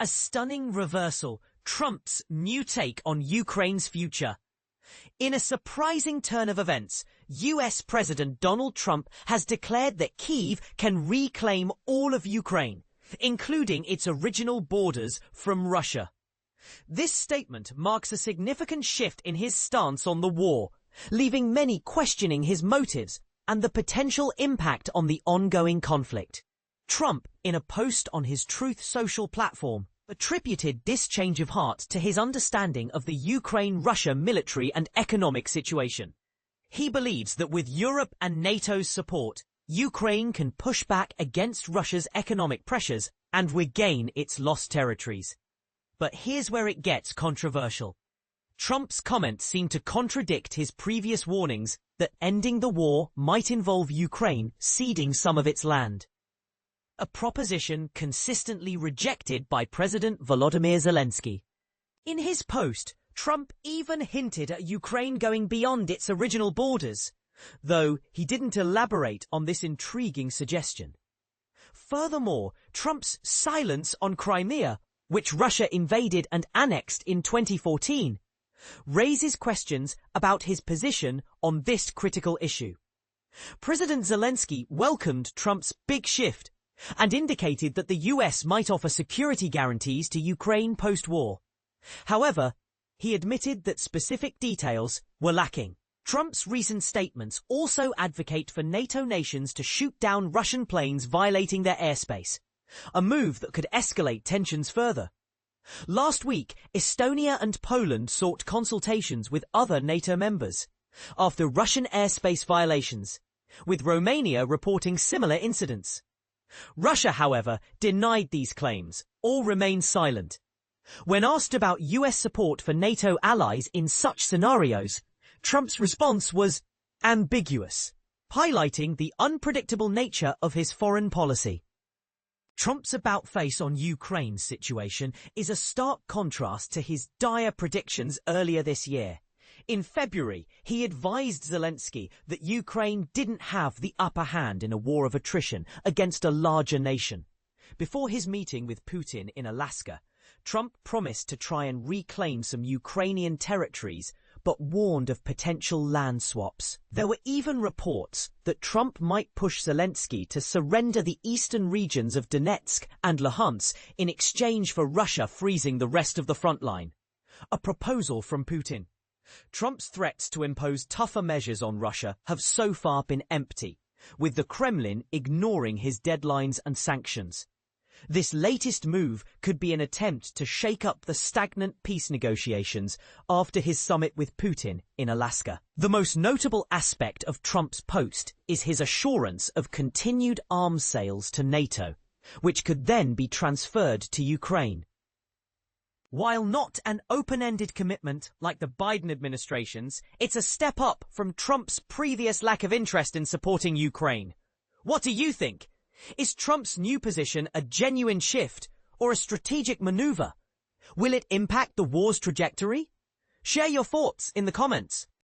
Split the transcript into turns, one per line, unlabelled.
A stunning reversal, Trump's new take on Ukraine's future. In a surprising turn of events, US President Donald Trump has declared that Kyiv can reclaim all of Ukraine, including its original borders from Russia. This statement marks a significant shift in his stance on the war, leaving many questioning his motives and the potential impact on the ongoing conflict. Trump, in a post on his Truth Social platform, attributed this change of heart to his understanding of the Ukraine-Russia military and economic situation. He believes that with Europe and NATO's support, Ukraine can push back against Russia's economic pressures and regain its lost territories. But here's where it gets controversial. Trump's comments seem to contradict his previous warnings that ending the war might involve Ukraine ceding some of its land, a proposition consistently rejected by President Volodymyr Zelensky. In his post, Trump even hinted at Ukraine going beyond its original borders, though he didn't elaborate on this intriguing suggestion. Furthermore, Trump's silence on Crimea, which Russia invaded and annexed in 2014, raises questions about his position on this critical issue. President Zelensky welcomed Trump's big shift and indicated that the US might offer security guarantees to Ukraine post-war. However, he admitted that specific details were lacking. Trump's recent statements also advocate for NATO nations to shoot down Russian planes violating their airspace, a move that could escalate tensions further. Last week, Estonia and Poland sought consultations with other NATO members after Russian airspace violations, with Romania reporting similar incidents. Russia, however, denied these claims or remained silent. When asked about US support for NATO allies in such scenarios, Trump's response was ambiguous, highlighting the unpredictable nature of his foreign policy. Trump's about-face on Ukraine's situation is a stark contrast to his dire predictions earlier this year. In February, he advised Zelensky that Ukraine didn't have the upper hand in a war of attrition against a larger nation. Before his meeting with Putin in Alaska, Trump promised to try and reclaim some Ukrainian territories, but warned of potential land swaps. There were even reports that Trump might push Zelensky to surrender the eastern regions of Donetsk and Luhansk in exchange for Russia freezing the rest of the front line. A proposal from Putin. Trump's threats to impose tougher measures on Russia have so far been empty, with the Kremlin ignoring his deadlines and sanctions. This latest move could be an attempt to shake up the stagnant peace negotiations after his summit with Putin in Alaska. The most notable aspect of Trump's post is his assurance of continued arms sales to NATO, which could then be transferred to Ukraine. While not an open-ended commitment like the Biden administration's, it's a step up from Trump's previous lack of interest in supporting Ukraine. What do you think? Is Trump's new position a genuine shift or a strategic maneuver? Will it impact the war's trajectory? Share your thoughts in the comments.